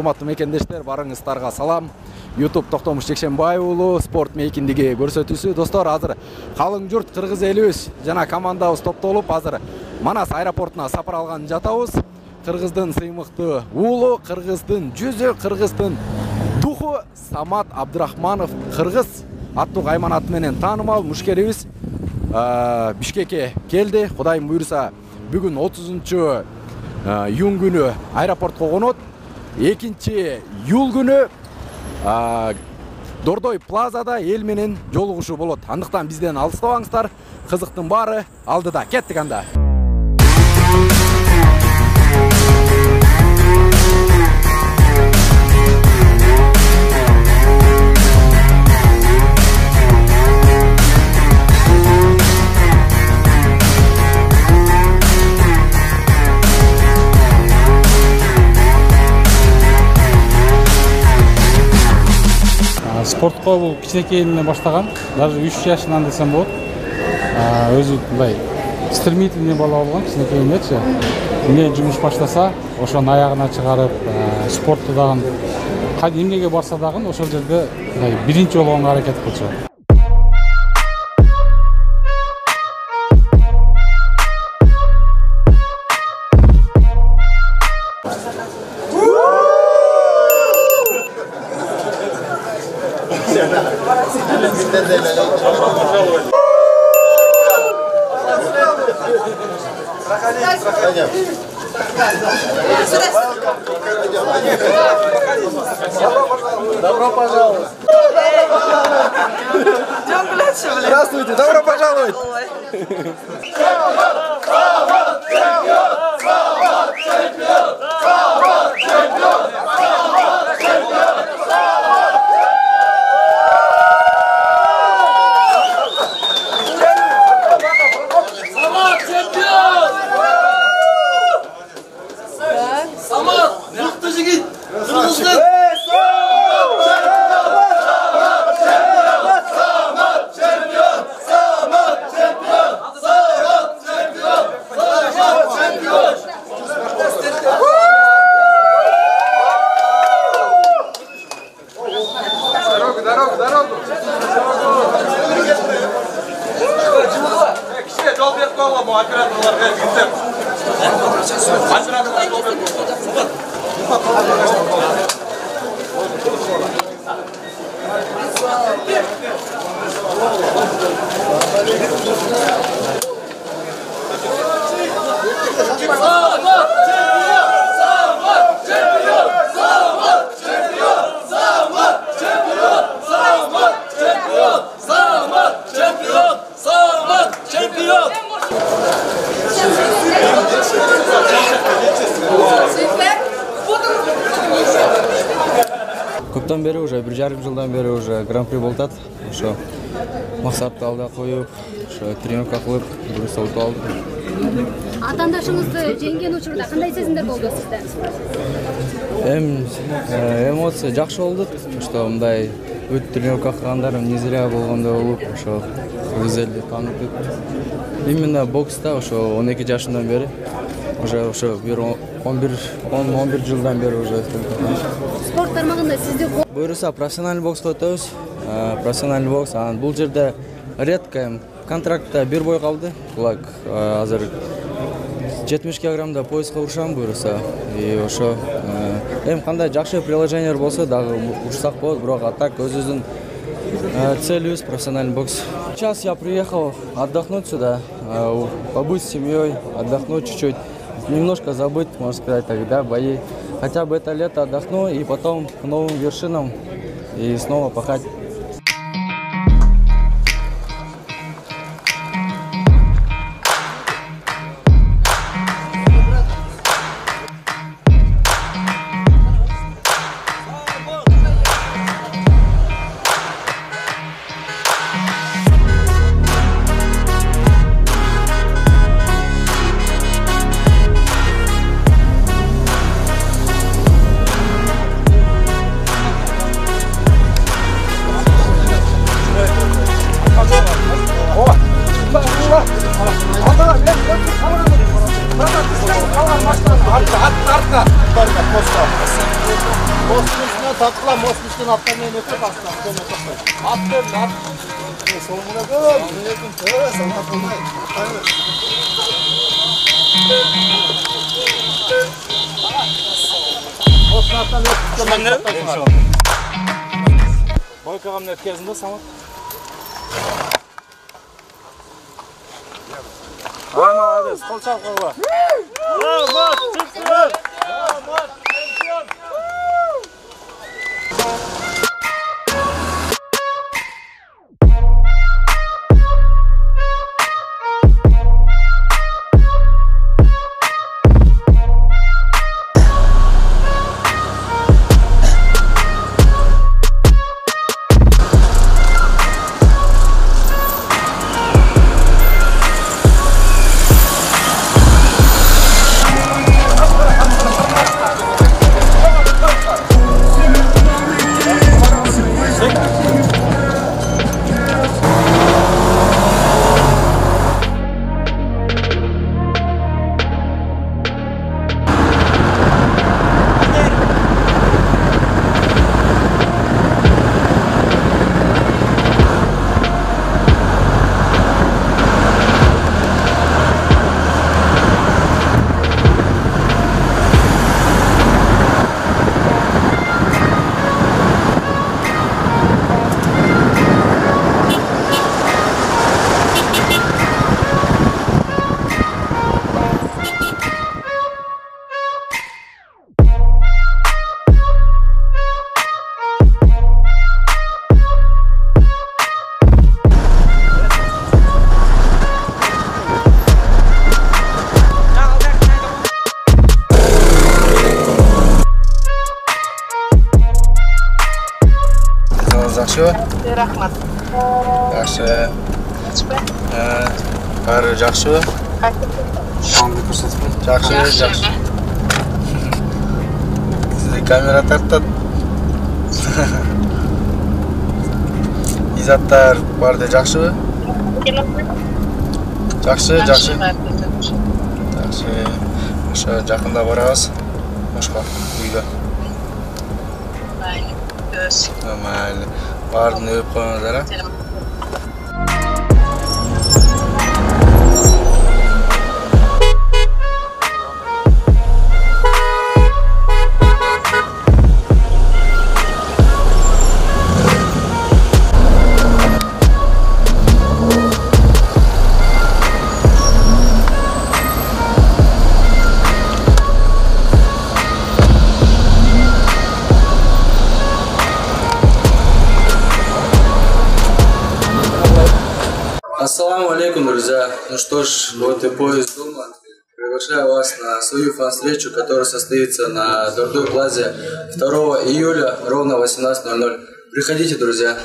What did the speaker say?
урматтуу мекендештер, барыңыздарга салам. YouTube Токтомуш Жекшенбай уулу спорт мейкиндиги көрсөтүүсү. Достор, азыр калың журт кыргыз элибиз жана командабыз топтолуп азыр Манас аэропортуна сапар алган жатабыз. Кыргыздын сыймыктуу уулу, кыргыздын жүзү, кыргыздын духу Самат Абдурахманов кыргыз аттуу кайман аты менен таанымал мушкерибиз Бишкекке келди. Кудайым буйруса бүгүн 30-июнь күнү аэропортко конот. 2-июль күнү Дордой плазада эл менен жолугушуу болот. Андыктан бизден алыстабаңыздар. Кызыктын баары алдыда. Кеттик анда. Спортко бул кичинекейинен баштаган, даже 3 жашынан десем болот. Өзү мындай стремительный бала болгон кичинекейинечи. Эмне жумуш баштаса, ошонун аягына чыгарып, спортто дагы кайда эмнеге барса дагы ошол жерде биринчи болгонго аракет кылчу. Добро пожаловать! Здравствуйте, добро пожаловать! Көптөн бери уже 1,5 жылдан бери уже гран-при болтат. Ошо максатты алда коюп, ошо тренировка кылып, буюрса утуп алдым. Атаандашыңызды жеңген учурда кандай сезимдер болду сизде? Эмоция жакшы болду. Что мындай бүт тренировка кылгандарым не зря болгондой болуп, ошо кыргыз элди таанытып. Именно бокста ошо 12 жашымдан бери уже ошо 11 жылдан бери уже спорт тармагында сизди буюрса профессиональный бокско өтөбүз. Профессиональный бокс, бул жерде редко контрактта бир бой калды. Булак азыр 70 килограммда пояска урушам буюрса. И ошо кандай жакшы приложениялар болсо дагы урсак болот, бирок а так өзүбүздүн целью профессиональный бокс. Сейчас я приехал отдохнуть сюда, побыть с семьей, отдохнуть чуть-чуть, немножко забыть, можно сказать, тогда бои. Хотя бы это лето отдохну и потом к новым вершинам и снова пахать. Mostun üstüne takılan, mostun üstüne atlamayın ötüp aslında. At verin, at. Solumuna koy. Sana atlamayın. Mostun atlamayın ötüp Байкағамның өткезінде самат. Молодец, қол шалқы ба. Мат, чемпион! Мат, чемпион! Жақсы? Рахмат. Жақсы. Бәрі жақсы? Шаңды көрсетпей. Жақсы, жақсы. Сізде камера тартады. Изаттар барды жақсы? Жақсы, жақсы. Жақсы. Оша жақында барамыз. Ошқа, үйге. Нормально. Бардын өп қойыңыздар, а? Ассаламу алейкум, друзья. Ну что ж, вот и поезд дома. Приглашаю вас на свою фан-встречу, которая состоится на Дордой Плазе 2 июля ровно 18:00. Приходите, друзья.